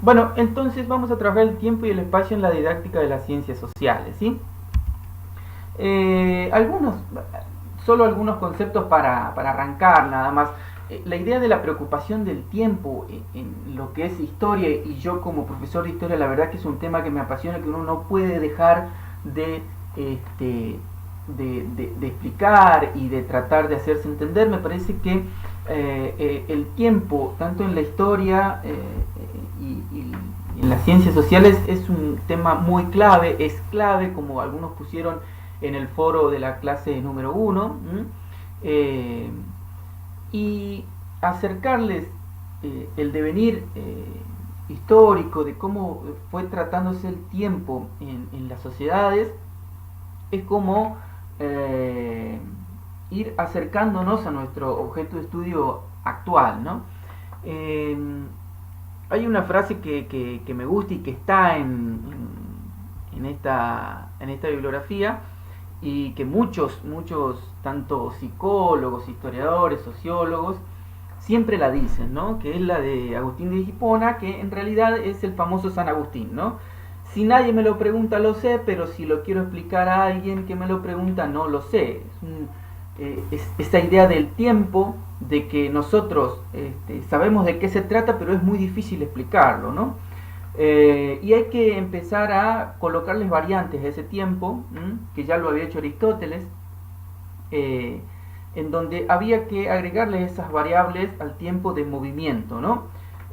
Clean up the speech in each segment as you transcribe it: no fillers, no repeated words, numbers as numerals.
Bueno, entonces vamos a trabajar el tiempo y el espacio en la didáctica de las ciencias sociales, ¿sí? Algunos, solo algunos conceptos para arrancar nada más. La idea de la preocupación del tiempo en lo que es historia, y yo como profesor de historia, la verdad que es un tema que me apasiona, que uno no puede dejar de, este, de explicar y de tratar de hacerse entender. Me parece que el tiempo, tanto en la historia y en las ciencias sociales, es un tema muy clave, es clave, como algunos pusieron en el foro de la clase número 1, y acercarles el devenir histórico de cómo fue tratándose el tiempo en las sociedades, es como ir acercándonos a nuestro objeto de estudio actual, ¿no? Eh, Hay una frase que me gusta y que está en esta bibliografía, y que muchos, tanto psicólogos, historiadores, sociólogos, siempre la dicen, ¿no? Que es la de Agustín de Hipona, que en realidad es el famoso San Agustín, ¿no? Si nadie me lo pregunta, lo sé, pero si lo quiero explicar a alguien que me lo pregunta, no lo sé. Es esa idea del tiempo, de que nosotros sabemos de qué se trata, pero es muy difícil explicarlo, ¿no? Y hay que empezar a colocarles variantes a ese tiempo, que ya lo había hecho Aristóteles, eh, en donde había que agregarle esas variables al tiempo de movimiento, ¿no?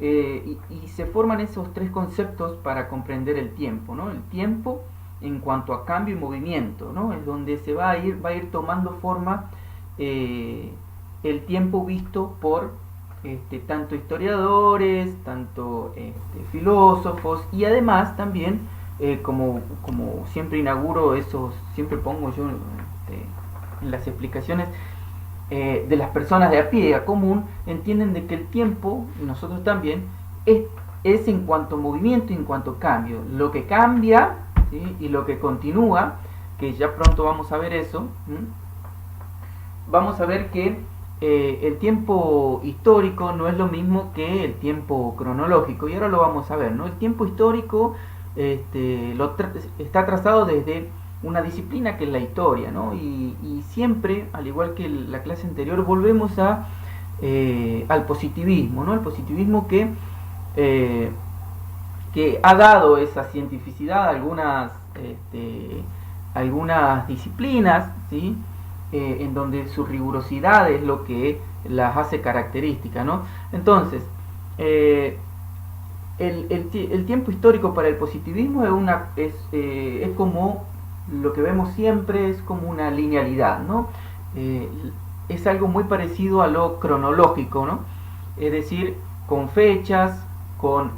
Y se forman esos tres conceptos para comprender el tiempo, ¿no? El tiempo en cuanto a cambio y movimiento, ¿no? Es donde se va a ir tomando forma el tiempo visto por tanto historiadores, tanto filósofos, y además también, como siempre inauguro esos, siempre pongo yo en las explicaciones, de las personas de a pie, a común, entienden de que el tiempo, y nosotros también, es en cuanto a movimiento y en cuanto a cambio. Lo que cambia, ¿sí? Y lo que continúa, que ya pronto vamos a ver eso, vamos a ver que el tiempo histórico no es lo mismo que el tiempo cronológico, y ahora lo vamos a ver, ¿no? El tiempo histórico está trazado desde una disciplina que es la historia, ¿no? Y siempre, al igual que la clase anterior, volvemos al positivismo, ¿no? El positivismo que ha dado esa cientificidad a algunas disciplinas, ¿sí? En donde su rigurosidad es lo que las hace características, ¿no? Entonces, el tiempo histórico para el positivismo es como lo que vemos siempre, es como una linealidad, ¿no? Es algo muy parecido a lo cronológico, ¿no? Es decir, con fechas, con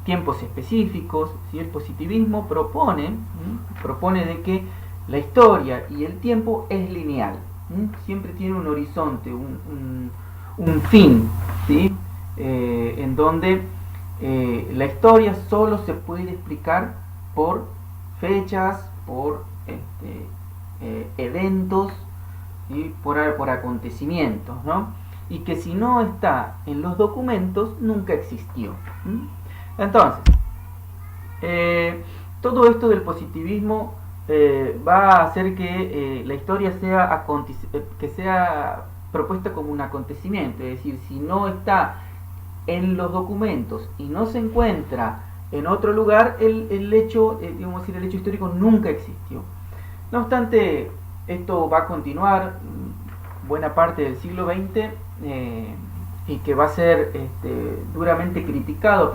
tiempos específicos, ¿sí? El positivismo propone de que la historia y el tiempo es lineal, siempre tiene un horizonte, un fin, ¿sí? En donde la historia solo se puede explicar por fechas, por eventos, ¿sí? por acontecimientos, ¿no? Y que si no está en los documentos, nunca existió. Entonces, todo esto del positivismo va a hacer que la historia sea propuesta como un acontecimiento, es decir, si no está en los documentos y no se encuentra en otro lugar, el hecho histórico nunca existió. No obstante, esto va a continuar buena parte del siglo XX, y que va a ser duramente criticado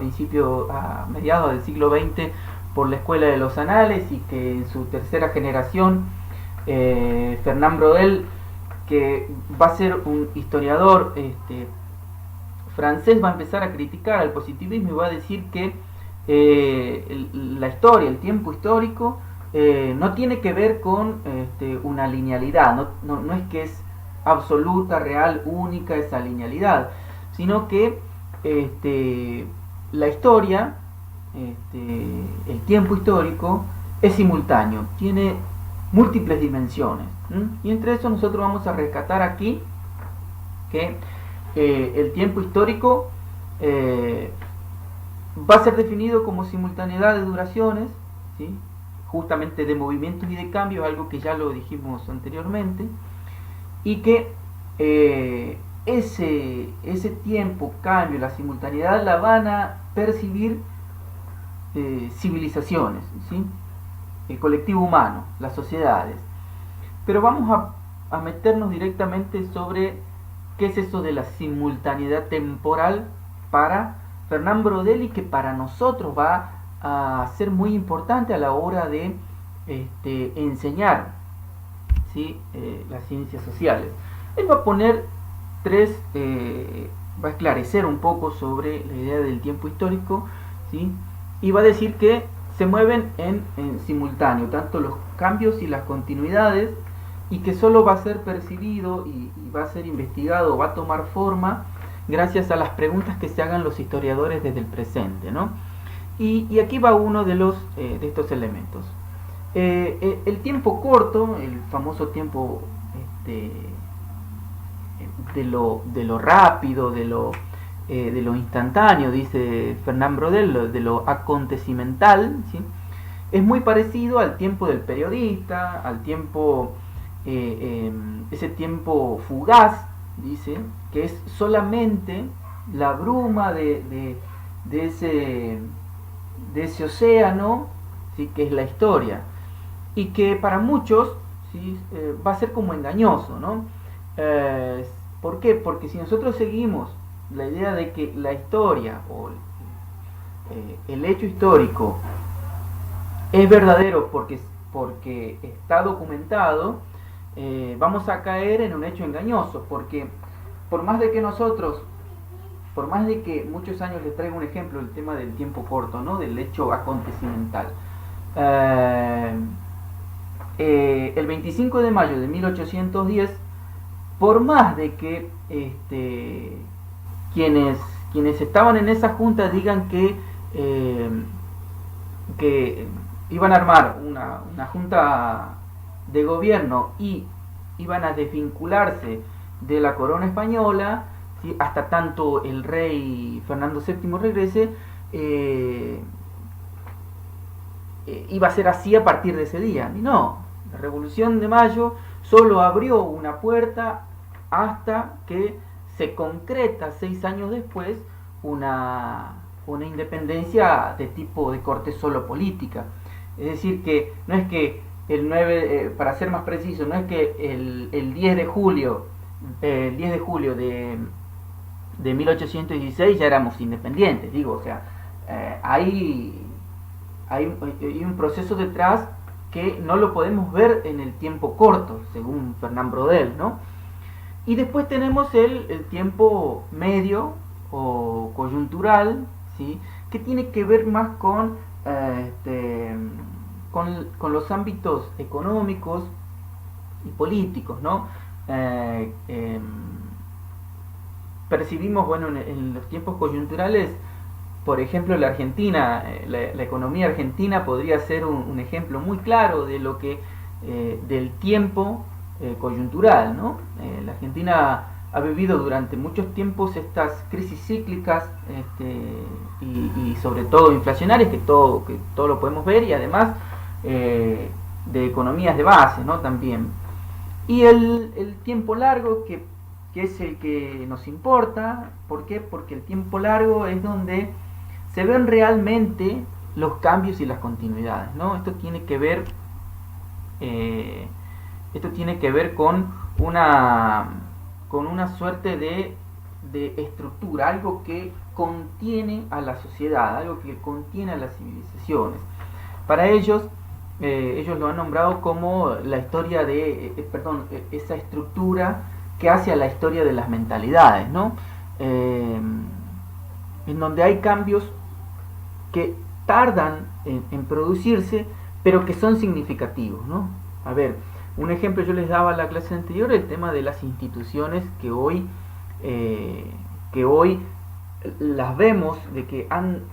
a mediados del siglo XX por la Escuela de los Anales, y que en su tercera generación, Fernand Braudel, que va a ser un historiador francés, va a empezar a criticar al positivismo y va a decir que la historia, el tiempo histórico, no tiene que ver con una linealidad, no es que es absoluta, real, única esa linealidad, sino que la historia, el tiempo histórico, es simultáneo, tiene múltiples dimensiones, y entre eso nosotros vamos a rescatar aquí que el tiempo histórico va a ser definido como simultaneidad de duraciones, ¿sí? Justamente de movimientos y de cambios, algo que ya lo dijimos anteriormente, y que ese tiempo, cambio, la simultaneidad la van a percibir civilizaciones, ¿sí? El colectivo humano, las sociedades. Pero vamos a meternos directamente sobre qué es eso de la simultaneidad temporal para Fernand Braudel, y que para nosotros va a ser muy importante a la hora de enseñar, ¿sí? Las ciencias sociales. Él va a poner va a esclarecer un poco sobre la idea del tiempo histórico, ¿sí? Y va a decir que se mueven en simultáneo, tanto los cambios y las continuidades, y que solo va a ser percibido y va a ser investigado, va a tomar forma gracias a las preguntas que se hagan los historiadores desde el presente, ¿no? Y aquí va uno de estos elementos. El tiempo corto, el famoso tiempo de lo rápido, de lo instantáneo, dice Fernand Braudel, de lo acontecimental, ¿sí? Es muy parecido al tiempo del periodista, al tiempo, ese tiempo fugaz, dice, que es solamente la bruma de ese océano, ¿sí? Que es la historia, y que para muchos, ¿sí? Va a ser como engañoso, ¿no? ¿Por qué? Porque si nosotros seguimos la idea de que la historia o el hecho histórico es verdadero porque está documentado, vamos a caer en un hecho engañoso, porque por más de que muchos años les traigo un ejemplo, el tema del tiempo corto, ¿no? Del hecho acontecimental. El 25 de mayo de 1810, por más de que quienes estaban en esa junta digan que iban a armar una junta de gobierno y iban a desvincularse de la corona española, ¿sí? Hasta tanto el rey Fernando VII regrese, iba a ser así a partir de ese día. Y no, la Revolución de Mayo solo abrió una puerta hasta que se concreta 6 años después una independencia de tipo de corte solo política. Es decir, que no es que para ser más preciso, no es que el 10 de julio de 1816 ya éramos independientes, digo, o sea, hay un proceso detrás que no lo podemos ver en el tiempo corto, según Fernand Braudel, ¿no? Y después tenemos el tiempo medio o coyuntural, ¿sí? Que tiene que ver más con los ámbitos económicos y políticos, ¿no? Percibimos, bueno, en los tiempos coyunturales, por ejemplo, la Argentina, la economía argentina podría ser un ejemplo muy claro de lo que del tiempo coyuntural, ¿no? La Argentina ha vivido durante muchos tiempos estas crisis cíclicas y sobre todo inflacionarias, que todo lo podemos ver, y además de economías de base, ¿no? También. Y el tiempo largo, que es el que nos importa. ¿Por qué? Porque el tiempo largo es donde se ven realmente los cambios y las continuidades, ¿no? Esto tiene que ver con una suerte de estructura, algo que contiene a la sociedad, algo que contiene a las civilizaciones. Para ellos lo han nombrado como la historia esa estructura que hace a la historia de las mentalidades, ¿no? En donde hay cambios que tardan en producirse, pero que son significativos, ¿no? A ver, un ejemplo yo les daba en la clase anterior, el tema de las instituciones que hoy las vemos de que han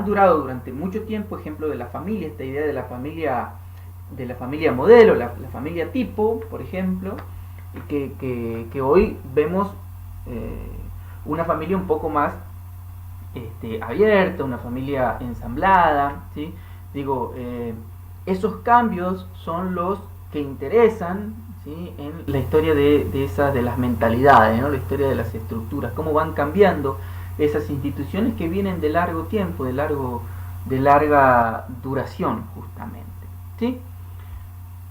durado durante mucho tiempo. Ejemplo de la familia, esta idea de la familia modelo, la familia tipo, por ejemplo, que hoy vemos una familia un poco más abierta, una familia ensamblada, ¿sí? Digo, esos cambios son los que interesan, ¿sí?, en la historia de las mentalidades, ¿no? La historia de las estructuras, cómo van cambiando esas instituciones que vienen de largo tiempo, de larga duración, justamente, ¿sí?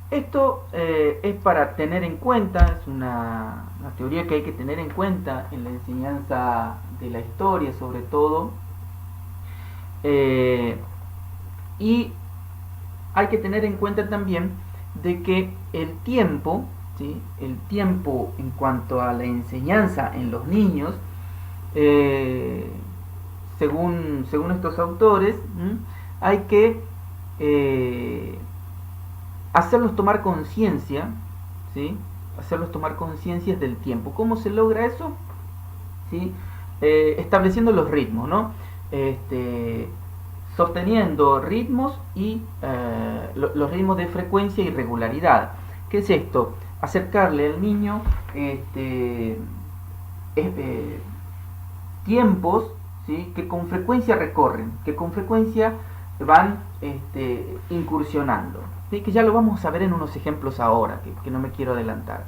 Esto es para tener en cuenta, es una teoría que hay que tener en cuenta en la enseñanza de la historia, sobre todo, y hay que tener en cuenta también de que el tiempo, ¿sí?, el tiempo en cuanto a la enseñanza en los niños, según estos autores, hay que hacerlos tomar conciencia, ¿sí?, hacerlos tomar conciencia del tiempo. ¿Cómo se logra eso? ¿Sí? Estableciendo los ritmos, ¿no? Sosteniendo ritmos y los ritmos de frecuencia y regularidad. ¿Qué es esto? Acercarle al niño tiempos, ¿sí?, que con frecuencia recorren, que con frecuencia van incursionando, ¿sí?, que ya lo vamos a ver en unos ejemplos ahora, que no me quiero adelantar.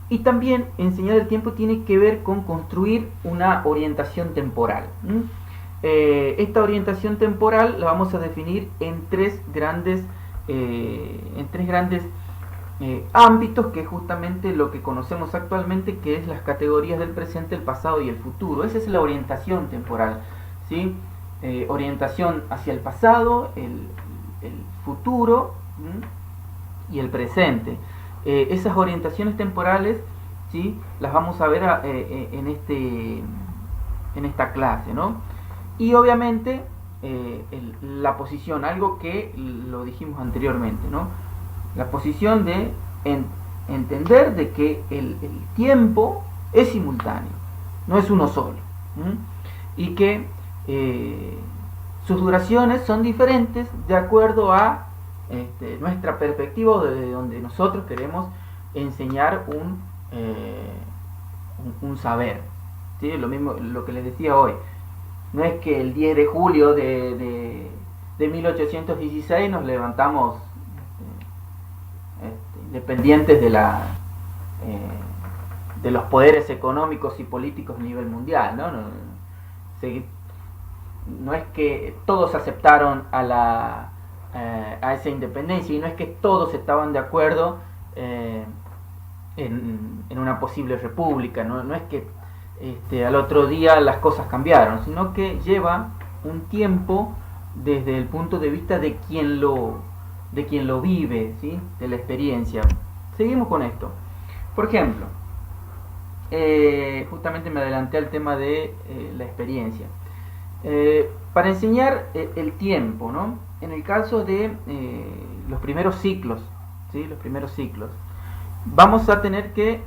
Y también enseñar el tiempo tiene que ver con construir una orientación temporal. Esta orientación temporal la vamos a definir en tres grandes ámbitos, que es justamente lo que conocemos actualmente, que es las categorías del presente, el pasado y el futuro. Esa es la orientación temporal, ¿sí? Orientación hacia el pasado, el futuro, y el presente. Esas orientaciones temporales, ¿sí?, las vamos a ver en esta clase, ¿no? Y obviamente la posición, algo que lo dijimos anteriormente, ¿no? La posición de entender de que el tiempo es simultáneo, no es uno solo, y que sus duraciones son diferentes de acuerdo a nuestra perspectiva, desde donde nosotros queremos enseñar un saber, ¿sí? Lo mismo, lo que les decía hoy, no es que el 10 de julio de 1816 nos levantamos dependientes de los poderes económicos y políticos a nivel mundial, ¿no? No es que todos aceptaron a esa independencia, y no es que todos estaban de acuerdo en una posible república, no es que al otro día las cosas cambiaron, sino que lleva un tiempo desde el punto de vista de quien lo vive, ¿sí?, de la experiencia. Seguimos con esto. Por ejemplo, justamente me adelanté al tema de la experiencia. Para enseñar el tiempo, ¿no?, en el caso de los primeros ciclos, ¿sí?, los primeros ciclos, vamos a tener que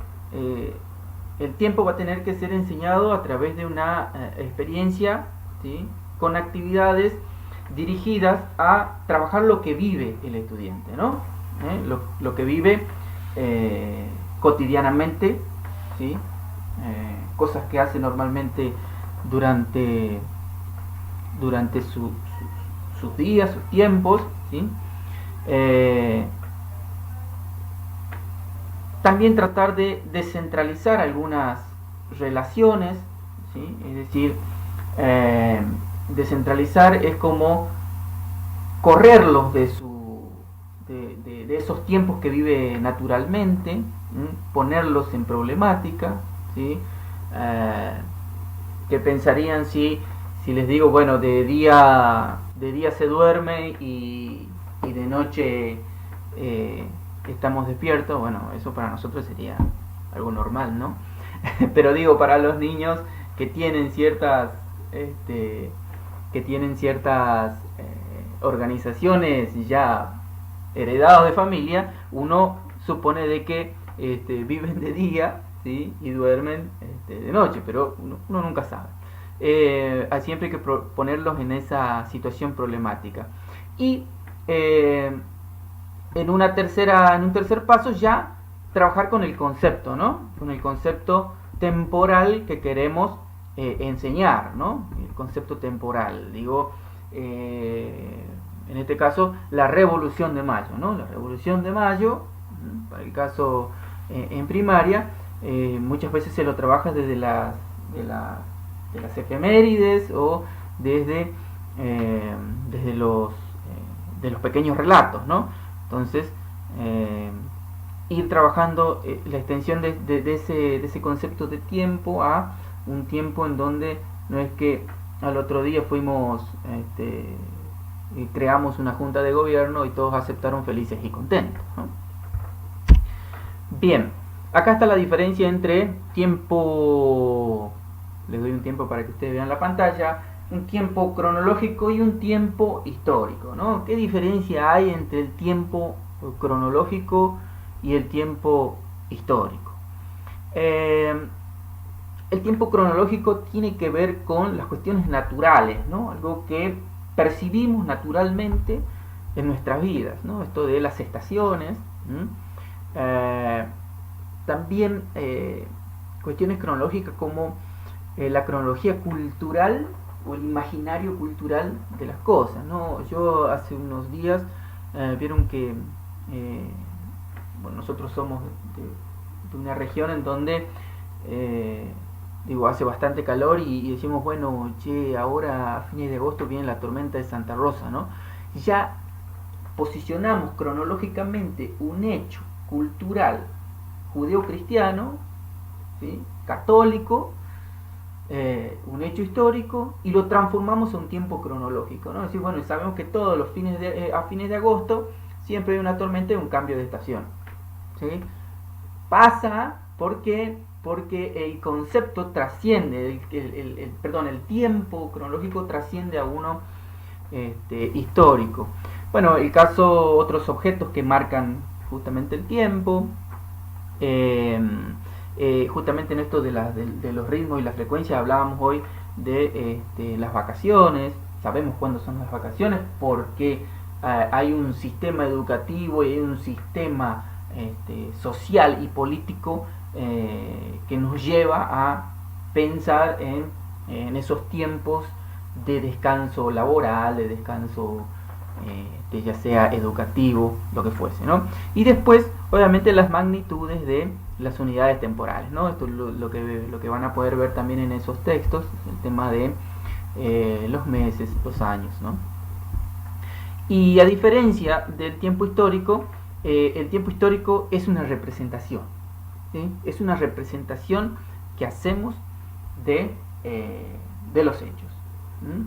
el tiempo va a tener que ser enseñado a través de una experiencia, ¿sí?, con actividades dirigidas a trabajar lo que vive el estudiante, ¿no? Lo que vive cotidianamente, ¿sí? Cosas que hace normalmente durante sus días, sus tiempos, ¿sí? También tratar de descentralizar algunas relaciones, ¿sí? Es decir, descentralizar es como correrlos de esos tiempos que vive naturalmente, ponerlos en problemática, ¿sí? ¿Qué pensarían si les digo, bueno, de día se duerme y de noche estamos despiertos? Bueno, eso para nosotros sería algo normal, ¿no? Pero digo, para los niños que tienen ciertas organizaciones ya heredados de familia, uno supone de que viven de día, ¿sí?, y duermen de noche, pero uno nunca sabe. Siempre hay que ponerlos en esa situación problemática. Y en un tercer paso, ya trabajar con el concepto, ¿no?, con el concepto temporal que queremos enseñar, ¿no? El concepto temporal. Digo, en este caso, la Revolución de Mayo, ¿no? La Revolución de Mayo, para el caso en primaria, muchas veces se lo trabaja desde las efemérides o desde de los pequeños relatos, ¿no? Entonces, ir trabajando la extensión de ese concepto de tiempo a un tiempo en donde no es que al otro día fuimos, creamos una junta de gobierno y todos aceptaron felices y contentos, ¿no? Bien, acá está la diferencia entre tiempo, les doy un tiempo para que ustedes vean la pantalla, un tiempo cronológico y un tiempo histórico, ¿no? ¿Qué diferencia hay entre el tiempo cronológico y el tiempo histórico? El tiempo cronológico tiene que ver con las cuestiones naturales, ¿no? Algo que percibimos naturalmente en nuestras vidas, ¿no? Esto de las estaciones, también cuestiones cronológicas como la cronología cultural o el imaginario cultural de las cosas, ¿no? Yo hace unos días vieron que bueno, nosotros somos de una región en donde digo, hace bastante calor y decimos, bueno, che, ahora a fines de agosto viene la tormenta de Santa Rosa, ¿no? Ya posicionamos cronológicamente un hecho cultural judeocristiano, ¿sí? Católico, un hecho histórico, y lo transformamos a un tiempo cronológico, ¿no? Es decir, bueno, sabemos que todos los a fines de agosto siempre hay una tormenta y un cambio de estación, ¿sí? Pasa porque el concepto trasciende, el tiempo cronológico trasciende a uno histórico. Bueno, el caso, otros objetos que marcan justamente el tiempo, justamente en esto de los ritmos y la frecuencia hablábamos hoy de las vacaciones. Sabemos cuándo son las vacaciones porque hay un sistema educativo y hay un sistema social y político que nos lleva a pensar en esos tiempos de descanso laboral, de descanso ya sea educativo, lo que fuese, ¿no? Y después, obviamente, las magnitudes de las unidades temporales, ¿no? Esto es lo que van a poder ver también en esos textos, el tema de los meses, los años, ¿no? Y a diferencia del tiempo histórico, el tiempo histórico es una representación, ¿sí? Es una representación que hacemos de los hechos, ¿sí?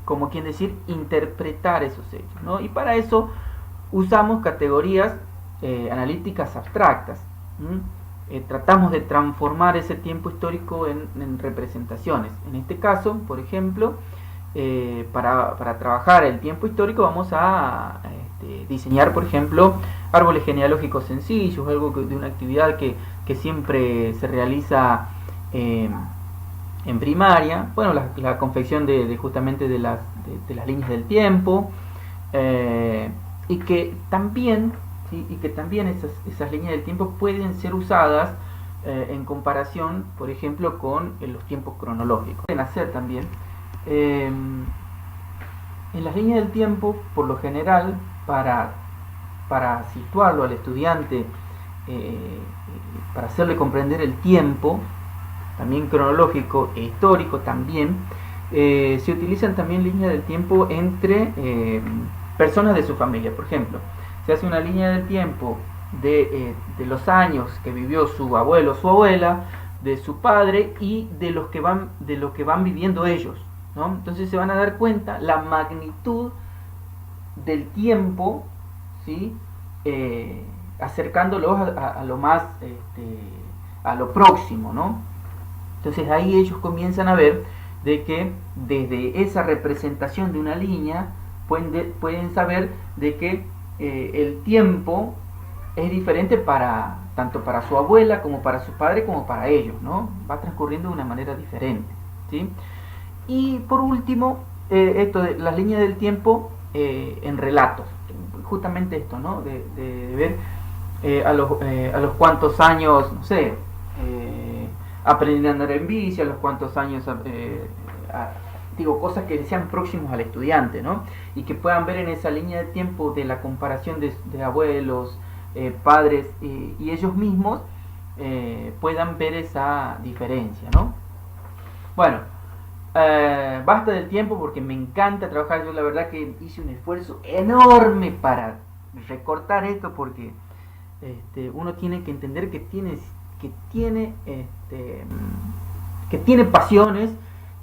Como quien decir, interpretar esos hechos, ¿no? Y para eso usamos categorías analíticas abstractas, tratamos de transformar ese tiempo histórico en representaciones. En este caso, por ejemplo, para trabajar el tiempo histórico vamos a diseñar, por ejemplo, árboles genealógicos sencillos, algo de una actividad que siempre se realiza en primaria. Bueno, la confección justamente de las líneas del tiempo, y que también, ¿sí? esas líneas del tiempo pueden ser usadas en comparación, por ejemplo, con los tiempos cronológicos. Pueden hacer también en las líneas del tiempo, por lo general, para situarlo al estudiante, para hacerle comprender el tiempo, también cronológico e histórico también, se utilizan también líneas del tiempo entre personas de su familia. Por ejemplo, se hace una línea del tiempo de los años que vivió su abuelo o su abuela, de su padre y de lo que van viviendo ellos, ¿no? Entonces se van a dar cuenta la magnitud del tiempo, ¿sí? Acercándolos a lo más a lo próximo, ¿no? Entonces ahí ellos comienzan a ver de que desde esa representación de una línea pueden saber de que el tiempo es diferente tanto para su abuela como para su padre como para ellos, ¿no? Va transcurriendo de una manera diferente, ¿sí? Y por último, esto de las líneas del tiempo en relatos, justamente esto, ¿no? De ver a los cuantos años, no sé, aprender a andar en bici, a los cuantos años, digo, cosas que sean próximos al estudiante, ¿no? Y que puedan ver en esa línea de tiempo de la comparación de abuelos, padres y ellos mismos, puedan ver esa diferencia, ¿no? Bueno, basta del tiempo porque me encanta trabajar. Yo la verdad que hice un esfuerzo enorme para recortar esto porque uno tiene que entender que tiene pasiones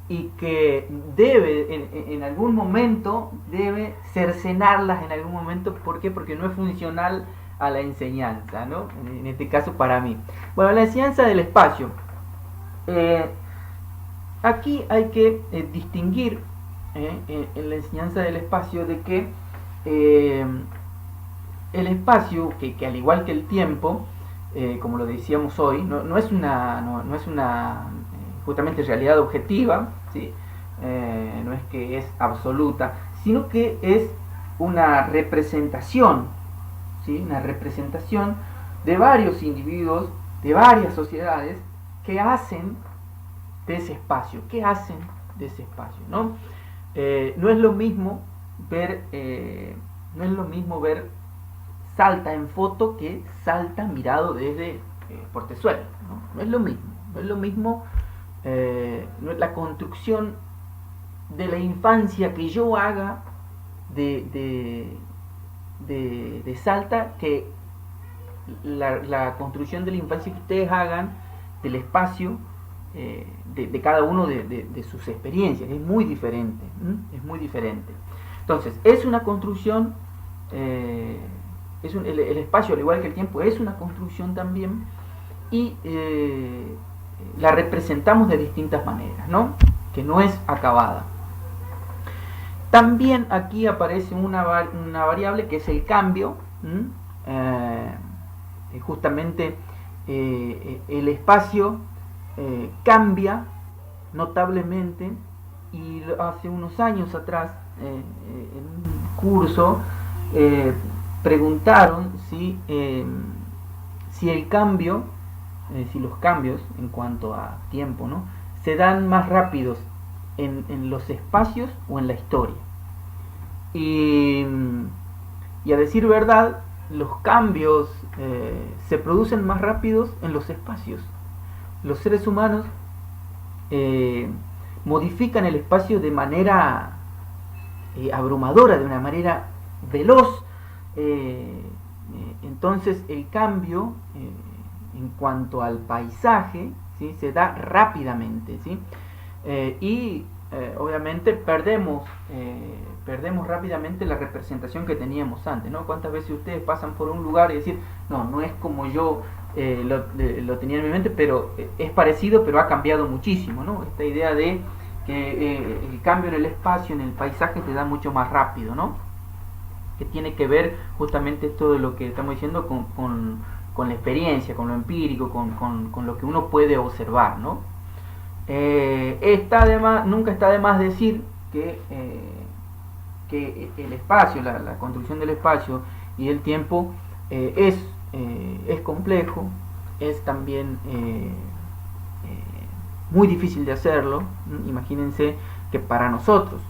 y que debe en algún momento debe cercenarlas en algún momento. ¿Por qué? Porque no es funcional a la enseñanza, ¿no? En este caso para mí. Bueno, la enseñanza del espacio. Aquí hay que distinguir en la enseñanza del espacio de que el espacio, que al igual que el tiempo, como lo decíamos hoy, no es una justamente realidad objetiva, ¿sí? No es que es absoluta, sino que es una representación, ¿sí? Una representación de varios individuos, de varias sociedades que hacen de ese espacio, ¿no? No es lo mismo ver Salta en foto que Salta mirado desde Portezuelo, ¿no? No es lo mismo la construcción de la infancia que yo haga de Salta que la construcción de la infancia que ustedes hagan del espacio de cada uno de sus experiencias. Es muy diferente, Entonces, es una construcción, el espacio, al igual que el tiempo, es una construcción también, y la representamos de distintas maneras, ¿no? Que no es acabada. También aquí aparece una variable que es el cambio. Justamente el espacio cambia notablemente, y hace unos años atrás en un curso preguntaron si el cambio, si los cambios en cuanto a tiempo, ¿no?, se dan más rápidos en los espacios o en la historia. Y a decir verdad, los cambios se producen más rápidos en los espacios. Los seres humanos modifican el espacio de manera abrumadora, de una manera veloz. Entonces el cambio en cuanto al paisaje, ¿sí?, se da rápidamente, ¿sí? Y obviamente perdemos rápidamente la representación que teníamos antes, ¿no? ¿Cuántas veces ustedes pasan por un lugar y decir, no es como yo lo tenía en mi mente, pero es parecido, pero ha cambiado muchísimo, ¿no? Esta idea de que el cambio en el espacio, en el paisaje, se da mucho más rápido, ¿no? Que tiene que ver justamente esto de lo que estamos diciendo con la experiencia, con lo empírico, con lo que uno puede observar, ¿no? Nunca está de más decir que el espacio, la construcción del espacio y el tiempo es complejo, es también muy difícil de hacerlo. Imagínense que para nosotros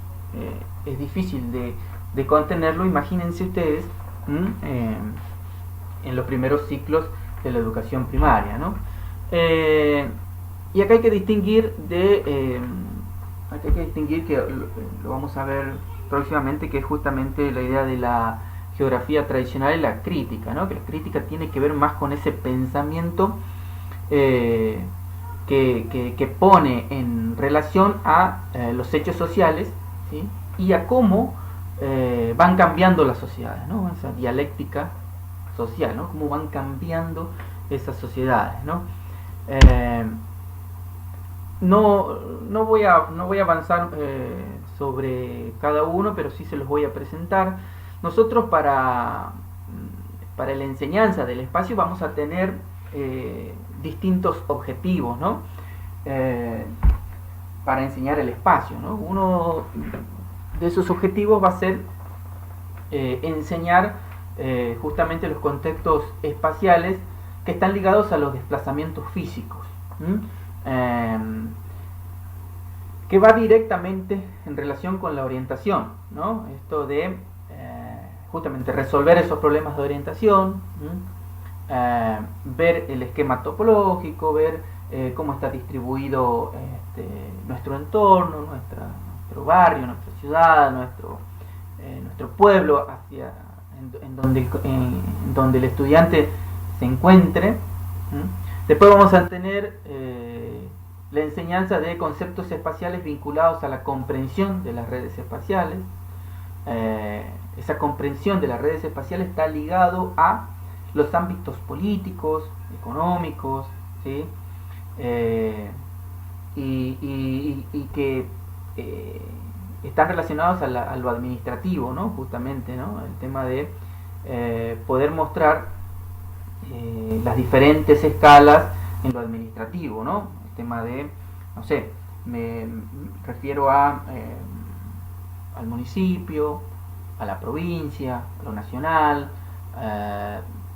es difícil de contenerlo. Imagínense ustedes en los primeros ciclos de la educación primaria, ¿no? Y acá hay que distinguir que lo vamos a ver próximamente, que es justamente la idea de la geografía tradicional y la crítica, ¿no? Que la crítica tiene que ver más con ese pensamiento que pone en relación a los hechos sociales, ¿sí?, y a cómo van cambiando las sociedades, ¿no? Esa dialéctica social, ¿no? Cómo van cambiando esas sociedades, ¿no? No voy a avanzar sobre cada uno, pero sí se los voy a presentar. Nosotros para la enseñanza del espacio vamos a tener distintos objetivos, ¿no? Para enseñar el espacio, ¿no? Uno de esos objetivos va a ser enseñar justamente los contextos espaciales que están ligados a los desplazamientos físicos. que va directamente en relación con la orientación, ¿no? Esto de justamente resolver esos problemas de orientación, ver el esquema topológico, ver cómo está distribuido nuestro entorno, nuestro barrio, nuestra ciudad, nuestro pueblo, en donde el estudiante se encuentre. Después vamos a tener la enseñanza de conceptos espaciales vinculados a la comprensión de las redes espaciales. Esa comprensión de las redes espaciales está ligado a los ámbitos políticos, económicos, ¿sí? Y que están relacionados a lo administrativo, ¿no? Justamente, ¿no? El tema de poder mostrar las diferentes escalas en lo administrativo, ¿no? El tema de, no sé, me refiero al municipio, a la provincia, a lo nacional,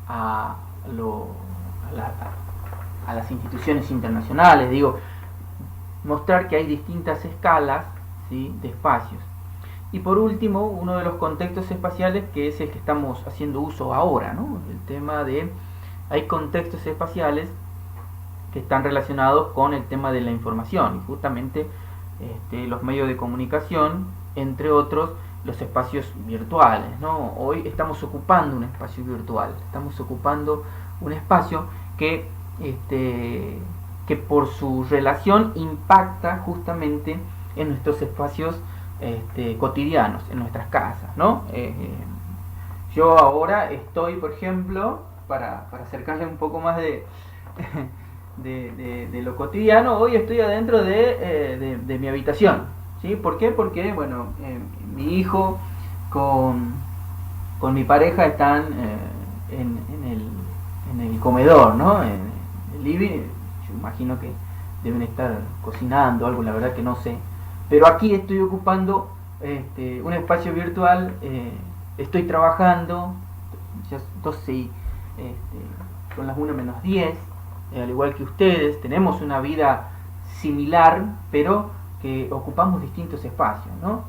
a las instituciones internacionales. Digo, mostrar que hay distintas escalas, ¿sí?, de espacios. Y por último, uno de los contextos espaciales, que es el que estamos haciendo uso ahora, ¿no? El tema de, hay contextos espaciales que están relacionados con el tema de la información, y justamente los medios de comunicación, entre otros, los espacios virtuales, ¿no? Hoy estamos ocupando un espacio virtual, estamos ocupando un espacio que por su relación impacta justamente en nuestros espacios cotidianos, en nuestras casas, ¿no? Yo ahora estoy, por ejemplo, para acercarle un poco más de lo cotidiano, hoy estoy adentro de mi habitación, ¿sí? ¿Por qué? Porque, bueno, mi hijo con mi pareja están en el comedor, ¿no? En el living. Yo imagino que deben estar cocinando algo, la verdad que no sé. Pero aquí estoy ocupando un espacio virtual, estoy trabajando, ya 12 y son las 1 menos 10, al igual que ustedes, tenemos una vida similar, pero que ocupamos distintos espacios, ¿no?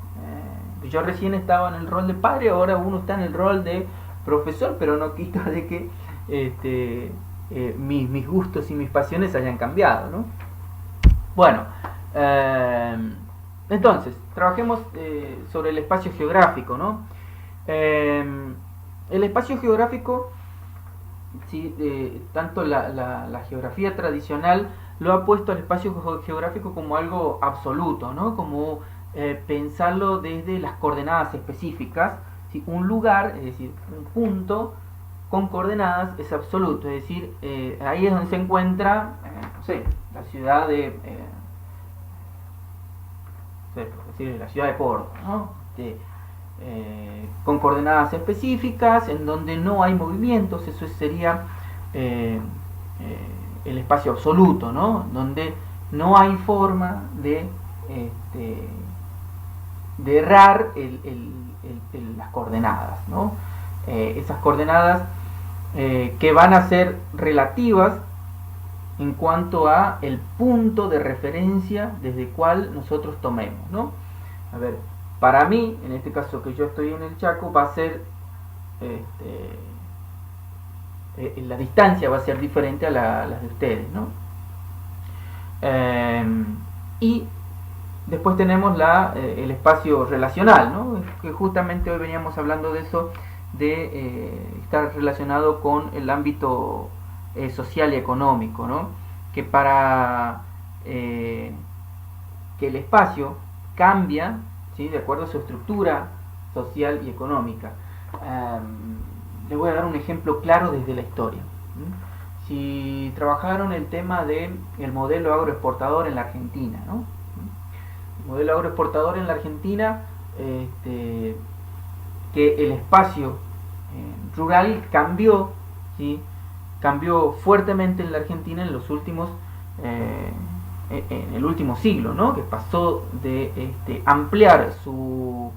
Yo recién estaba en el rol de padre, ahora uno está en el rol de profesor, pero no quita de que mis gustos y mis pasiones hayan cambiado, ¿no? Bueno, entonces, trabajemos sobre el espacio geográfico, ¿no? El espacio geográfico, ¿sí? Tanto la geografía tradicional lo ha puesto al espacio geográfico como algo absoluto, ¿no? Como pensarlo desde las coordenadas específicas, ¿sí? Un lugar, es decir, un punto con coordenadas es absoluto, es decir, ahí es donde se encuentra, no sé, la ciudad la ciudad de Córdoba, ¿no? Con coordenadas específicas, en donde no hay movimientos, eso sería el espacio absoluto, ¿no? Donde no hay forma de errar las coordenadas, ¿no? Esas coordenadas que van a ser relativas en cuanto a el punto de referencia desde el cual nosotros tomemos, ¿no? A ver, para mí, en este caso que yo estoy en el Chaco, va a ser la distancia va a ser diferente a las de ustedes, ¿no? Y después tenemos el espacio relacional, ¿no? Que justamente hoy veníamos hablando de eso, de estar relacionado con el ámbito social y económico, ¿no? Que para que el espacio cambia, ¿sí?, de acuerdo a su estructura social y económica. Les voy a dar un ejemplo claro desde la historia. Si trabajaron el tema del modelo agroexportador en la Argentina, ¿no? El modelo agroexportador en la Argentina, que el espacio rural cambió, ¿sí?, cambió fuertemente en la Argentina en los últimos en el último siglo, ¿no? Que pasó de ampliar su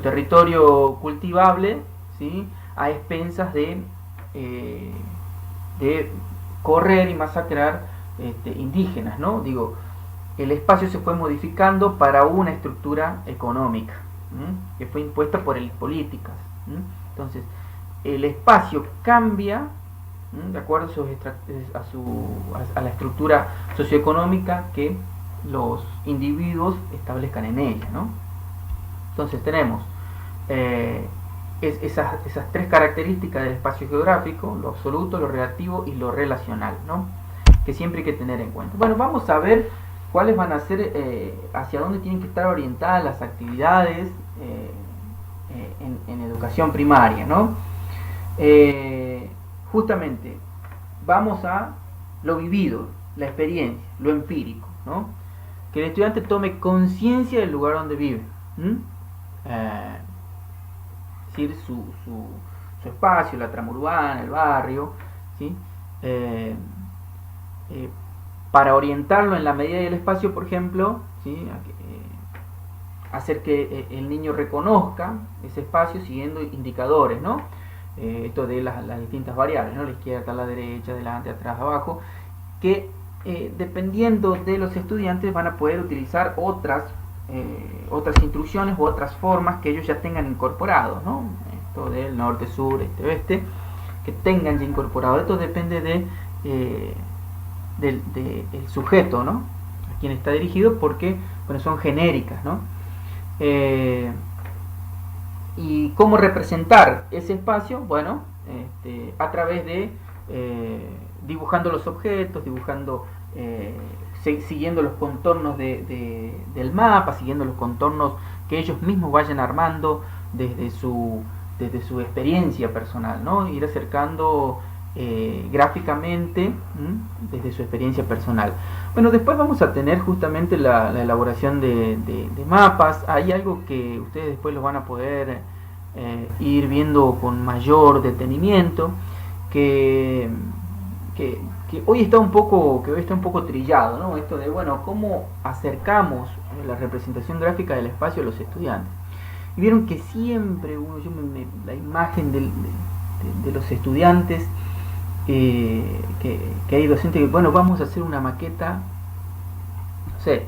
territorio cultivable, ¿sí?, a expensas de correr y masacrar indígenas, ¿no? Digo, el espacio se fue modificando para una estructura económica, que fue impuesta por las políticas. Entonces, el espacio cambia de acuerdo a la estructura socioeconómica que los individuos establezcan en ella, ¿no? Entonces tenemos esas tres características del espacio geográfico: lo absoluto, lo relativo y lo relacional, ¿no? Que siempre hay que tener en cuenta. Bueno, vamos a ver cuáles van a ser, hacia dónde tienen que estar orientadas las actividades en educación primaria, ¿no? Justamente vamos a lo vivido, la experiencia, lo empírico, ¿no? Que el estudiante tome conciencia del lugar donde vive, es decir, su espacio, la trama urbana, el barrio, ¿sí? Para orientarlo en la medida del espacio, por ejemplo, ¿sí? Hacer que el niño reconozca ese espacio siguiendo indicadores, ¿no? Esto de las distintas variables, ¿no? La izquierda, la derecha, adelante, atrás, abajo, que dependiendo de los estudiantes van a poder utilizar otras instrucciones u otras formas que ellos ya tengan incorporados, ¿no? Esto del norte, sur, este, oeste, que tengan ya incorporado. Esto depende del sujeto, ¿no? A quien está dirigido, porque bueno, son genéricas, ¿no? Y cómo representar ese espacio, bueno, a través de dibujando los objetos, siguiendo los contornos del mapa, siguiendo los contornos que ellos mismos vayan armando desde su experiencia personal, ¿no? Ir acercando gráficamente desde su experiencia personal. Bueno, después vamos a tener justamente la elaboración de mapas. Hay algo que ustedes después lo van a poder ir viendo con mayor detenimiento, que hoy está un poco trillado, ¿no? Esto de, bueno, cómo acercamos la representación gráfica del espacio a los estudiantes. Y vieron que siempre la imagen de los estudiantes, que hay docentes que, bueno, vamos a hacer una maqueta, no sé,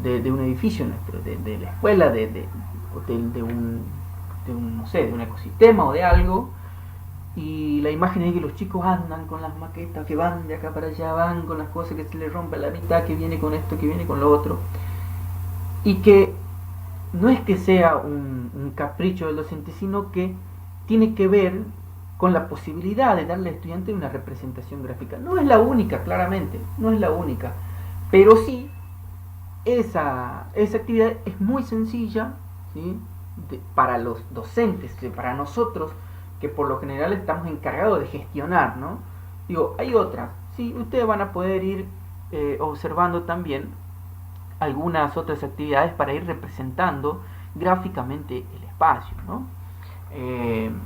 de un edificio nuestro, de la escuela, de un ecosistema o de algo, y la imagen es que los chicos andan con las maquetas, que van de acá para allá, van con las cosas, que se les rompe la mitad, que viene con esto, que viene con lo otro, y que no es que sea un capricho del docente, sino que tiene que ver con la posibilidad de darle al estudiante una representación gráfica. No es la única, claramente, no es la única, pero sí, esa actividad es muy sencilla, ¿sí? Para los docentes, para nosotros, que por lo general estamos encargados de gestionar, ¿no? Digo, hay otras, sí, ustedes van a poder ir observando también algunas otras actividades para ir representando gráficamente el espacio, ¿no?